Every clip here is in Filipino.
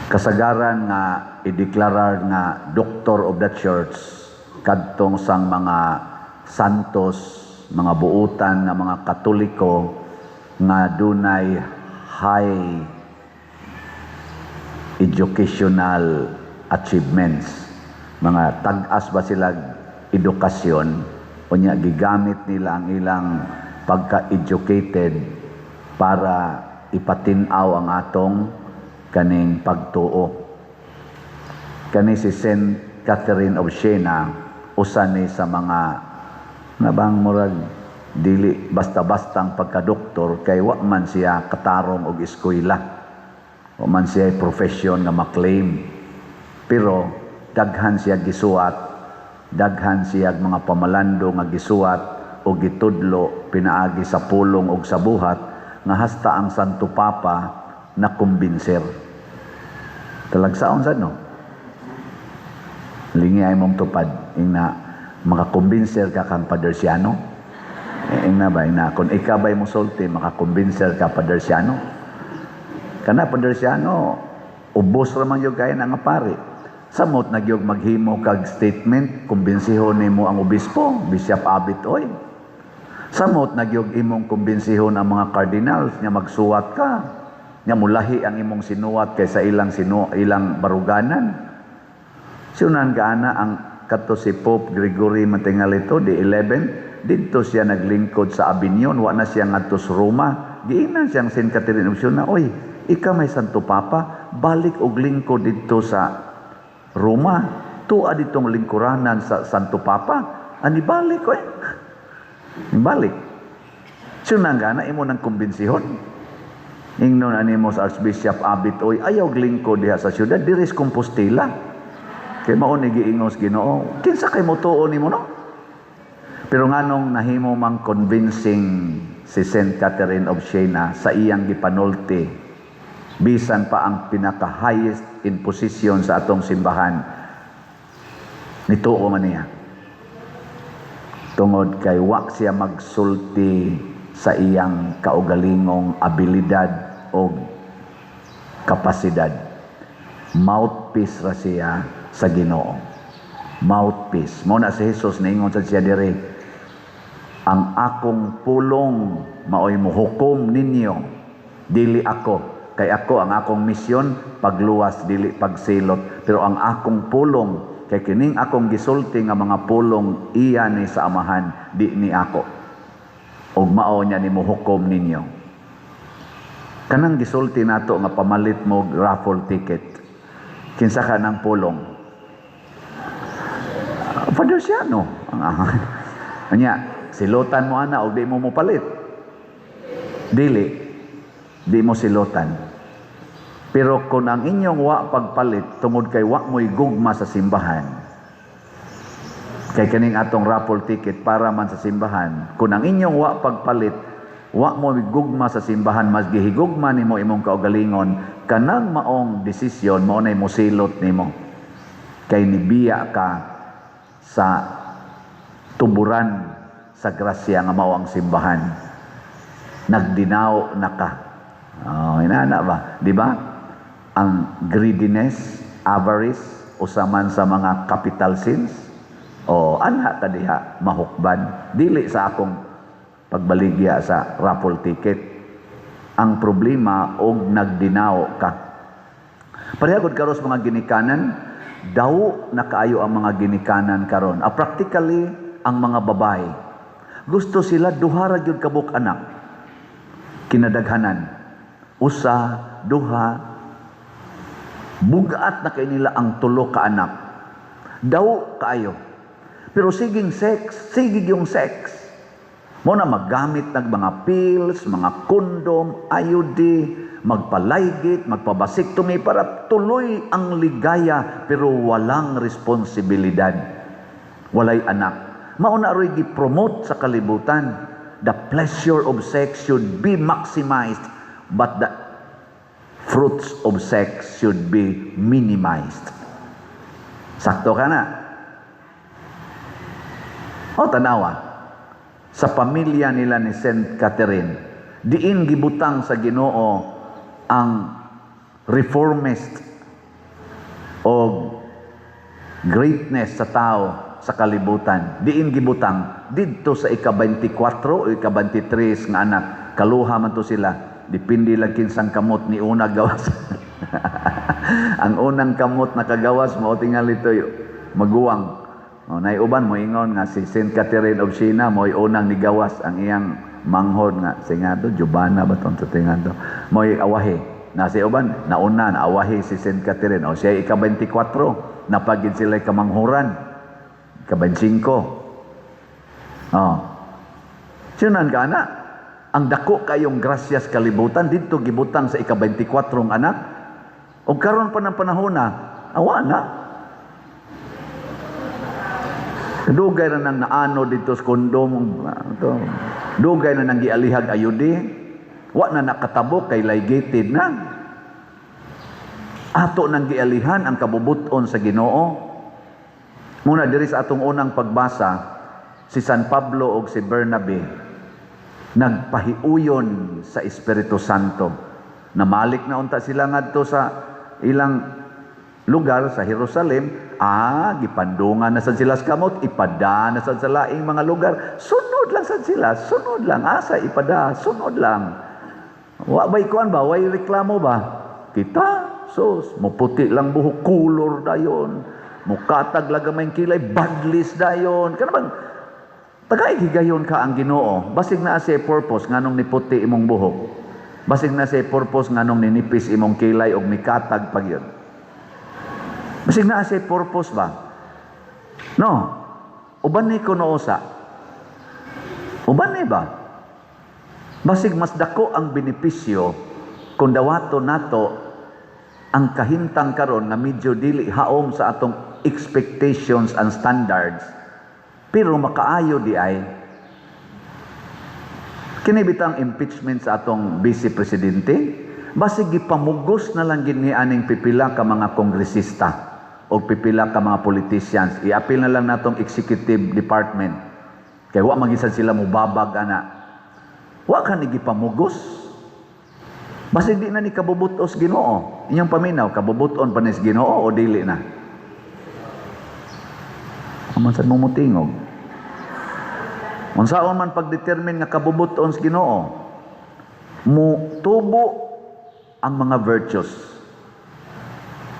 kasagaran nga ideklarar nga doctor of the church kadtong sang mga santos, mga buutan nga mga Katoliko nga dunay high educational achievements, mga tag-as ba sila edukasyon, unya gigamit nila ang ilang pagka-educated para ipatinaw ang atong kaning pagtuo. Kani si Saint Catherine of Siena, usa ni sa mga nabang murag dili basta-bastang pagka-doktor kay wa man siya katarong og eskwela. Wa man siya profession nga maklaim. Pero daghan siya gisuat, daghan siya mga pamalando nga gisuat o gitudlo pinaagi sa pulong og sa buhat nga hasta ang Santo Papa na kumbinser. Talagsaon sad no? Lingi ay mong tupad ing na makakumbinser ka kang Padersiano. Ing na ba na kung ikabay mo sulti makakumbinser ka Padersiano. Kana Padersiano ubos ra man yung kaya nga pare. Samot nagyog maghimo kag statement kumbensihon nimo ang obispo, Bishop Abit oy. Samot nagyog imong kumbensihon ang mga cardinals nga magsuwat ka. Nga mulahi ang imong sinuwat kaysa ilang baruganan. Sunan gaana ang kato si Pope Gregory Mantingalito di 11 dito siya naglingkod sa Avignon, wa na siya ngadto sa Roma. Giingnan siyang Saint Catherine of Siena, oy, ika may Santo Papa, balik og lingkod dito sa Roma. Tuwa ditong lingkuranan sa Santo Papa. Ani balik oy. Balik. Sunan gaana imo nang kumbensihon. Ingnon ani mo sa Archbishop Abit oy ayaw glingkod diha sa syudad diris Compostela. Kay mao ni giingos Ginoo. Kinsa kay motuo nimo no? Pero nganong nahimo mang convincing si Saint Catherine of Siena sa iyang gipanulti bisan pa ang pinaka highest in position sa atong simbahan. Nituo man niya. Tungod kay wa siya magsulti sa iyang kaugalingong abilidad o kapasidad. Mouthpiece ra siya sa Ginoo. Mouthpiece. Mao na si Jesus niingon sa siya diri, ang akong pulong maoy mohukom ninyo, dili ako. Kay ako ang akong misyon pagluwas dili pagsilot. Pero ang akong pulong kay kining akong gisulti nga mga pulong iya ni sa Amahan, di ni ako. Og mao niya ni mohukom ninyo. Kanang gisulti nato nga pamalit mo raffle ticket. Kinsa ka ng pulong? Padersiano. Anya, silotan mo ana og di mo palit. Di mo silotan. Pero kung ang inyong wa pagpalit tungod kay wa mo'y gugma sa simbahan, kay kaning atong raffle ticket para man sa simbahan, kung ang inyong wa pagpalit, wa mo gugma sa simbahan, mas gihigugma nimo imong kaugalingon, kanang maong desisyon mao nay mosilot nimo. Kay nibiya ka sa tuburan sa grasya nga mao ang simbahan. Nagdinaw na ka. Oh, inana ba? Di ba? Ang greediness, avarice, usaman sa mga capital sins, o anha ta diha mahukban dili sa akong pagbaligya sa raffle ticket. Ang problema og nagdinaw ka. Parehagod karon sa mga ginikanan, daw na kaayo ang mga ginikanan karon. Practically ang mga babae gusto sila duha ra gyud kabuk anak. Kinadaghanan usa, duha, bugat na kay nila ang tulo ka anak. Daw kaayo. Pero siging sex, sigig yung sex. Mo na maggamit ng mga pills, mga kondom, IUD, magpalaygit, magpabasiktomy para tuloy ang ligaya pero walang responsibilidad. Walay anak. Mauna ro'y gi-promote sa kalibutan. The pleasure of sex should be maximized, but the fruits of sex should be minimized. Sakto ka na. O tanawa, sa pamilya nila ni Saint Catherine, diin gibutang sa Ginoo ang reformist o greatness sa tao sa kalibutan. Diin gibutang didto sa ika-24 o ika-23 nga anak. Kaluha man to sila. Dipindi lang kinsang kamot ni una gawas. Ang unang kamot na kagawas mao tingali to maguwang. O naiuban mo ingon nga si Saint Catherine of Siena mo'y unang nigawas ang iyang manghod nga singado Giovanna ba ton sa tingado mo'y awahi. Na si uban nauna na awahi si Saint Catherine o siya ika-24 napagid sila kamanghuran ika-25. Sinan ka na ang dako kayong grasyas kalibutan dito gibutang sa ika-24 anak o karon pa ng panahon na awa na dugay na nang naano dito sa kondom dugay na nang gialihag ayudi wa na nakatabok kay ligated na ato nang gialihan ang kabubuton sa Ginoo. Muna diri sa atong unang pagbasa si San Pablo ug si Bernabe nagpahiuyon sa Espiritu Santo. Namalik na unta sila ngadto sa ilang lugar sa Jerusalem. Gipandungan na sad sila sa kamot, ipada na sad sa laing mga lugar. Sunod lang sad sila, sunod lang. Asa ipada, sunod lang. Wa bay kuan ba, way reklamo ba? Kita, sus, muputi lang buhok, kulor dayon. Mukatag lagamay kilay, badlis dayon. Kana bang tagay higayon ka ang Ginoo. Basig na sa purpose nganong niputi imong buhok. Basig na sa purpose nganong ninipis imong kilay og mikatag pag yun. Basig na sa purpose ba? No. Uban ni kuno usa. Uban ni ba? Basig mas dako ang benepisyo kung dawato nato ang kahintang karon nga medyo dili haom sa atong expectations and standards. Pero makaayo di ay kini bitang impeachment sa atong vice presidente, basig gipamugos na lang gid ni aning pipila ka mga kongresista o pipila ka mga politicians. I-appeal na lang natong executive department. Kay wa magisan sila mubabag ana. Wa ka ni gipamugos. Basig di na ni kabubutos Ginoo. Inyong paminaw kabubuton pa ni Ginoo o dili na. Amansan mo mutingog. Unsaon man pagdetermine nga kabubuton sa Ginoo, mutubo ang mga virtues.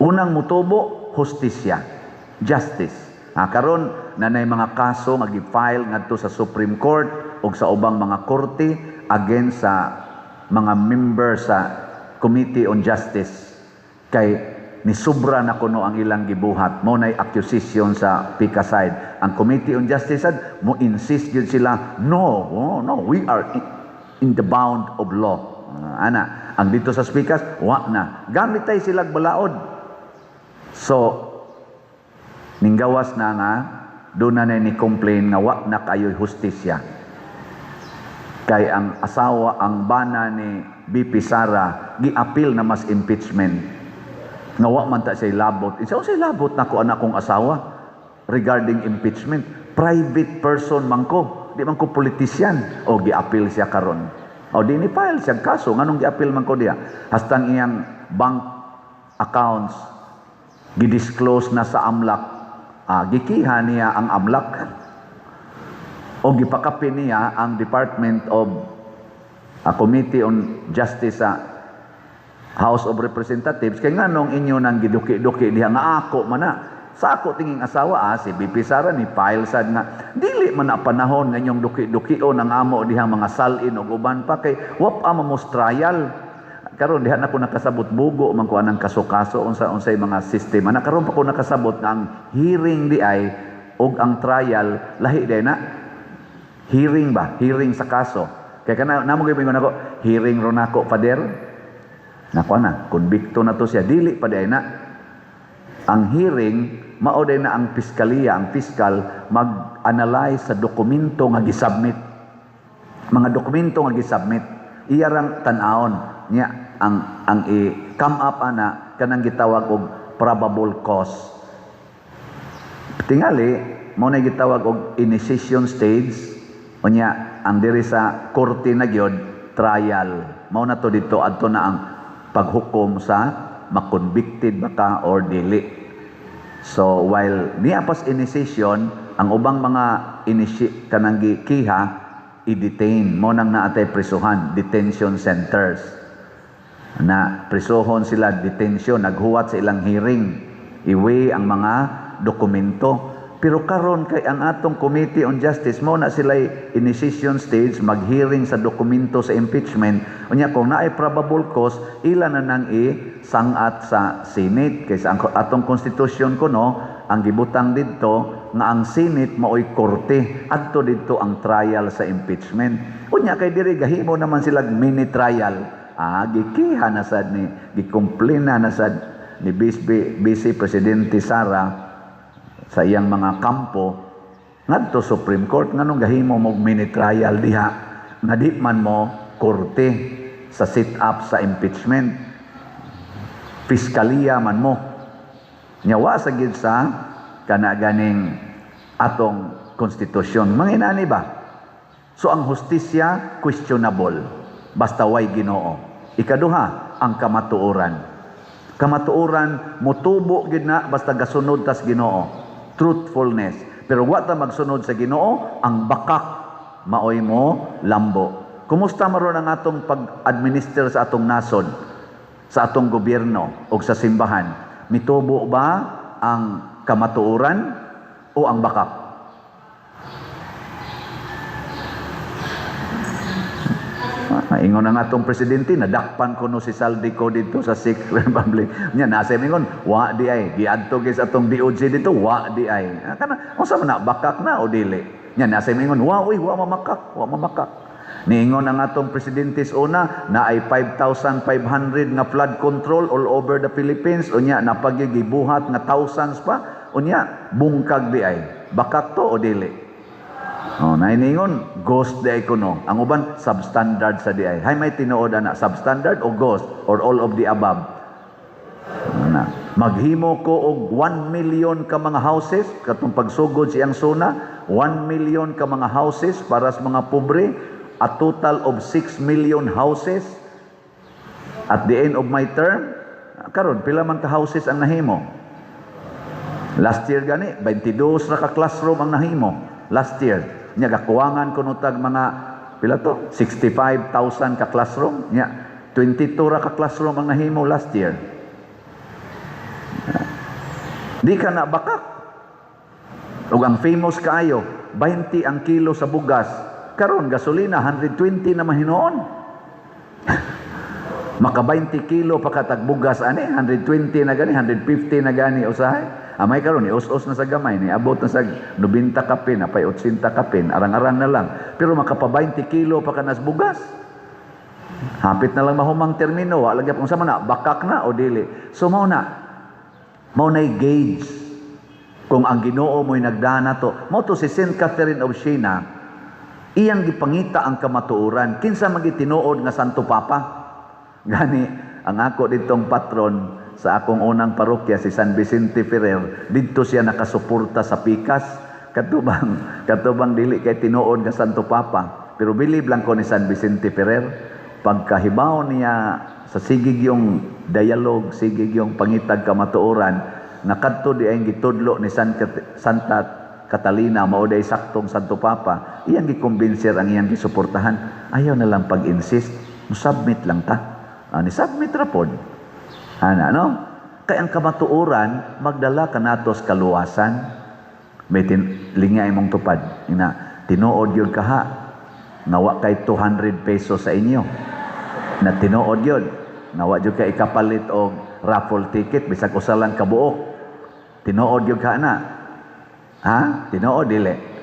Unang mutubo, hustisya, justice. Karon nanay mga kaso nga gi-file ngadto sa Supreme Court o sa ubang mga korte against sa mga member sa Committee on Justice kay ni sobra na kuno ang ilang gibuhat mo nay accusation sa PICA side. Ang Committee on Justice sad mo insist gyud sila no, we are in the bound of law. Ang dito sa speakers wa na gamit tay sila balaod. So ninggawas na nga doon na ni complain nga wa na kayo'y hustisya kay ang asawa ang bana ni BP Sara gi-appeal na mas impeachment nga wa man ta siya labot. Isa siya labot na ko anak kong asawa regarding impeachment. Private person man ko, di man ko politician. O gi-appeal siya karon. O di ni file siya kaso nganong gi-appeal man ko diya. Hastang iyang bank accounts gi-disclose na sa AMLAC. Gikiha niya ang AMLAC. O gipakapi niya ang Department of Committee on Justice sa House of Representatives kay nganong inyo nang giduki-duki diha nga ako man na sa ako tinging asawa si BP Sara ni file sad nga dili man na panahon nga inyong duki-dukio nang amo diha mga salin ug uban pa kay wa pa mamos trial karon diha na ko nakasabot bugo man ko anang kaso-kaso unsay mga sistema na karon pa ko nakasabot nga ang hearing di ay ug ang trial lahi day na hearing sa kaso kay kana namo gyud nako hearing ro nako pader. Nako na, konbikto na to siya. Dili pa day na. Ang hearing, mao day na ang piskaliya, ang piskal, mag-analyze sa dokumento nga gisubmit. Mga dokumento nga gisubmit. Iyarang tan-aon niya ang i-come up ana kanang gitawag og probable cause. Tingali, mao na gitawag og initiation stage. Unya, ang diri sa korte na gyud trial. Mao na to dito adto na ang paghukom sa makonvicted ba ka or dili. So while niya pas initiation, ang ubang mga kanang kiha i-detain mo nang naatay prisuhan, detention centers. Na prisuhon sila, detention, naghuwat sa ilang hearing, iwi ang mga dokumento. Pero karon kay ang atong Committee on Justice mo na sila initiation stage, mag-hearing sa dokumento sa impeachment. Unya kung naay probable cause, ila na nang sangat sa Senate. Kaysa ang atong konstitusyon kuno, ang gibutang didto nga ang Senate maoy korte, adto didto ang trial sa impeachment. Unya kay diri gahimo naman sila mini trial. Gikiha na sad ni gikomplina na sad ni Vice Presidente Sara sa iyang mga kampo ngadto Supreme Court nganong gahimo mo mini trial diha nga di man mo korte sa sit up sa impeachment, piskalya man mo nyawa sa gid sa kanaganing atong konstitusyon. Manginani ba? So ang hustisya questionable basta way Ginoo. Ikaduha, ang kamatuoran. Kamatuoran motubo gid na basta gasunod tas Ginoo. Truthfulness. Pero wa ta magsunod sa Ginoo, ang bakak maoy mo lambo. Kumusta maron ang atong pag-administer sa atong nasod, sa atong gobyerno o sa simbahan? Mitubo ba ang kamatuoran o ang bakak? Ingon ang atong presidente, nadakpan ko no si Saldico dito sa Sikh Republic. Nya nasa ingon, wa di ay. Giadto gis atong DOJ dito, wa di ay. Kana, unsa man na, bakak na o dili? Nya nasa ingon, wa mamakak. Niingon ang atong presidente una, na ay 5,500 nga flood control all over the Philippines. Unya, napagigibuhat nga thousands pa. Unya, bungkag di ay. Bakak to o dili? Nainingon, ghost di ay kuno. Ang uban, substandard sa di ay. Hay may tinuod na, substandard o ghost or all of the above. Maghimo ko og 1 million ka mga houses, katong pagsugod siyang suna, 1 million ka mga houses para sa mga pobre, a total of 6 million houses. At the end of my term, karon pila man ka houses ang nahimo? Last year gani, 22 ra ka classroom ang nahimo. Last year. Nya gakuwangan kuno tag mga pila to 65,000 ka classroom nya 22 ra ka classroom ang nahimo last year. Di ka na bakak. Ug ang famous kaayo 20 ang kilo sa bugas, karon gasolina 120 na mahinoon. Maka 20 kilo pa katag bugas ani 120 na gani, 150 na gani usahay. Amay karon ni us-us na sa gamay ni abot na sa 90 kapin, apay 80 kapin, arang-arang na lang. Pero makapa 20 kilo pa kanas bugas. Hapit na lang mahumang termino, wa lagi kung sama na bakak na o dili. So mao na gauge kung ang Ginoo mo'y nagdana to. Mao to si Saint Catherine of Siena, iyang gipangita ang kamatuoran. Kinsa magitinuod nga Santo Papa? Gani ang ako ditong patron sa akong unang parokya si San Vicente Ferrer, didto siya nakasuporta sa pikas katubang dili kay tinuod nga Santo Papa, pero believe lang ko ni San Vicente Ferrer pagkahibaw niya sa sigig yung dialogue, sigig yung pangitag kamatuoran nga kadto di ay gitudlo ni Santa Catalina mao day saktong Santo Papa, iyang gikumbinser ang iyang gisuportahan. Ayaw na lang pag-insist, submit lang ta. Ni submit ra pod. No? Kaya ang kamatuoran, magdala ka natos kaluwasan. May lingay mong tupad. Tinuod yun kaha. Nawa kay 200 pesos sa inyo. Na tinuod yun. Nawa yun kay ikapalit o raffle ticket. Bisag usalang kabuok. Tinuod yun ka na. Tinuod, dili.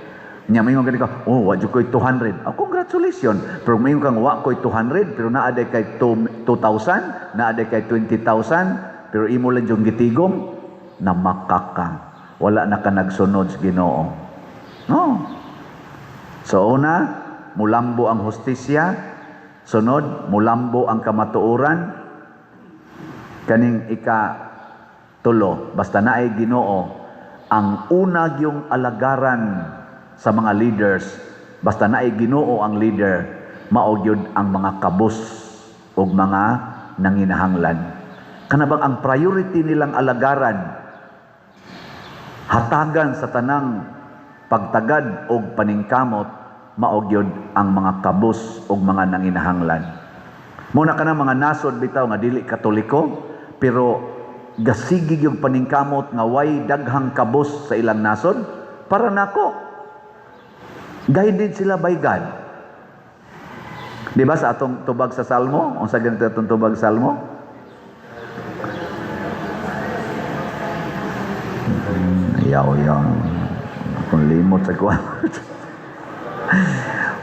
Nya may mga ganito, wa jud koy 200. Congratulations. Pero may kang wa koy 200, pero naaday kay 2,000, naaday kay 20,000, pero imo lang yung gitigom na makaka. Wala na ka nagsunod sa Ginoo. No. So una, mulambo ang hustisya, sunod mulambo ang kamatuoran. Kaning ika-tulo, basta naay Ginoo, ang una yung alagaran sa mga leaders, basta naay Ginoo ang leader, mao gyud ang mga kabus ug mga nanginahanglan. Kanabang ang priority nilang alagaran hatagan sa tanang pagtagad og paningkamot maog yun ang mga kabus og mga nanginahanglan. Muna ka ng mga nasod bitaw nga dili katoliko, pero gasigig yung paningkamot nga way daghang kabus sa ilang nasod para nako. Guided sila by God. Di ba sa atong tubag sa Salmo? O sa ganito atong tubag sa Salmo? Ayaw yung akong limot sa kuwan.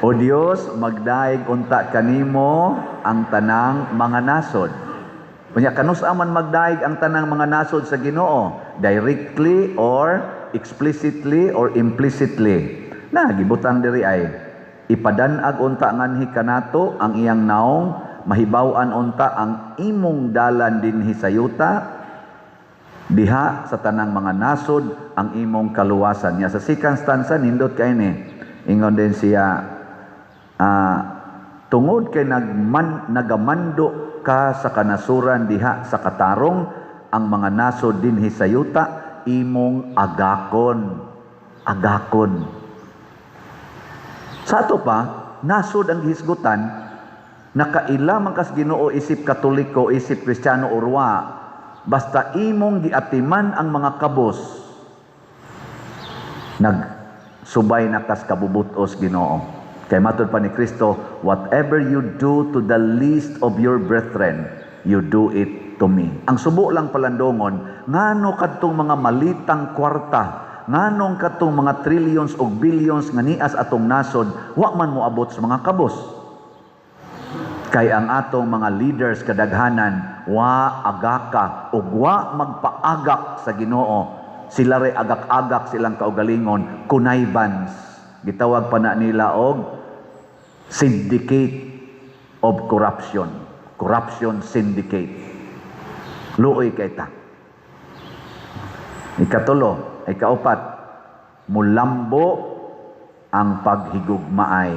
O Dios, magdaig unta kanimo ang tanang mga nasod. Kunya kanus aman magdaig ang tanang mga nasod sa Ginoo, directly or explicitly or implicitly. Na gibutang diri ay ipadan-ag unta nganhi kanato ang iyang naong, mahibaw-an unta ang imong dalan dinhi sa yuta, diha sa tanang mga nasod ang imong kaluwasan. Nya sa second stanza nindot kay ni ingon din siya, tungod kay nagamando ka sa kanasuran diha sa katarong, ang mga nasod dinhi sa yuta imong agakon. Sa ato pa, nasod ang hisgutan, nakaila man kas Ginoo isip Katoliko, isip Kristiyano urwa, basta imong giatiman ang mga kabos, nagsubay na kas kabubutos Ginoo. Kay matud pa ni Kristo, whatever you do to the least of your brethren, you do it to me. Ang subo lang palandongon, ngano kadtong mga malitang kwarta, nganong kadtong mga trillions o billions nga nias atong nasod, wa man moabot sa mga kabos. Kay ang atong mga leaders kadaghanan, wa agaka o wa magpaagak sa Ginoo. Sila ray agak-agak silang kaugalingon, connivances. Gitawag pa na nila og syndicate of corruption. Corruption syndicate. Luoy kay ta. Ikatulo, ikaupat, mulambo ang paghigugmaay.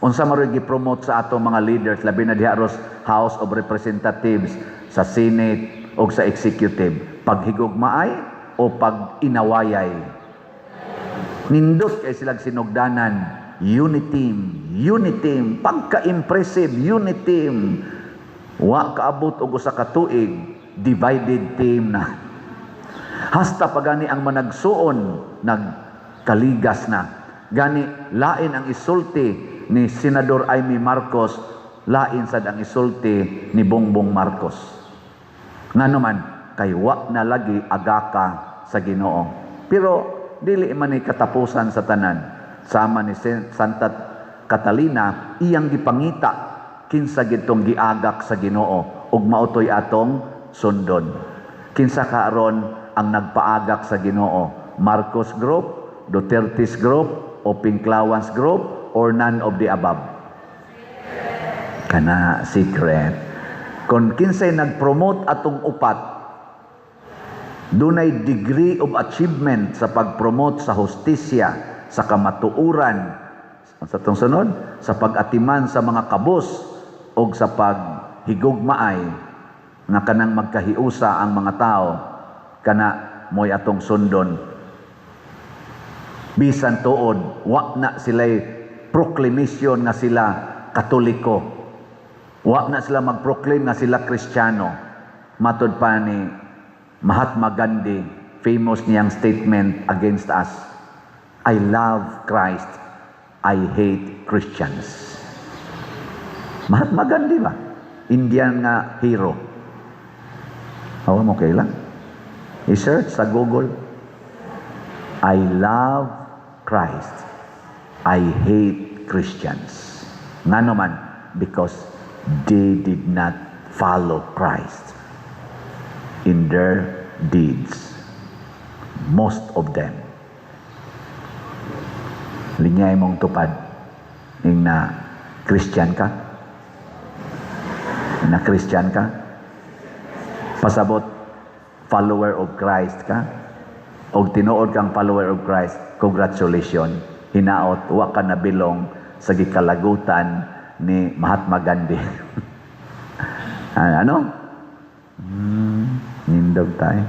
Unsa man ray gi-promote sa atong mga leaders, labi na diha ros House of Representatives, sa Senate o sa Executive, paghigugmaay o pag-inawayay. Nindot kay silang sinugdanan, unity team, pagka-impressive, unity team. Wa kaabot og usa ka tuig, divided team na. Hasta pagani ang managsuon, nagkaligas na. Gani, lain ang isulti ni Senador Amy Marcos, lain sad ang isulti ni Bongbong Marcos. Nga naman, kay wa na lagi agaka sa Ginoo. Pero, dili man ni katapusan sa tanan. Sama ni Santa Catalina, iyang gipangita kinsa gitong giagak sa Ginoo ug mautoy atong sundon. Kinsa karon ang nagpaagak sa Ginoo? Marcos Group, Duterte's Group, o Pinklawans Group, or none of the above? Kana secret. Kung kinsay nag-promote atong upat, dunay degree of achievement sa pag-promote sa hustisya, sa kamatuuran, sa itong sunod, sa pag-atiman sa mga kabos, o sa paghigugmaay, nga kanang magkahiusa ang mga tao, kana mo'y atong sundon. Bisan tuod, wa na sila'y proclamation nga sila Katoliko. Wa na sila mag-proclaim nga sila Kristiyano. Matod pa ni Mahatma Gandhi, famous niyang statement against us, I love Christ, I hate Christians. Mahatma Gandhi ba? Indian nga hero. Awa mo kailan? I-search sa Google, I love Christ, I hate Christians. Nga naman, because they did not follow Christ in their deeds. Most of them. Linyay mong tupad ning na Christian ka? Na Christian ka? Pasabot, follower of Christ ka? O tinuod kang follower of Christ, congratulations. Hinaot, wa ka nabilong sa gikalagutan ni Mahatma Gandhi. Ano? Nindog tayo.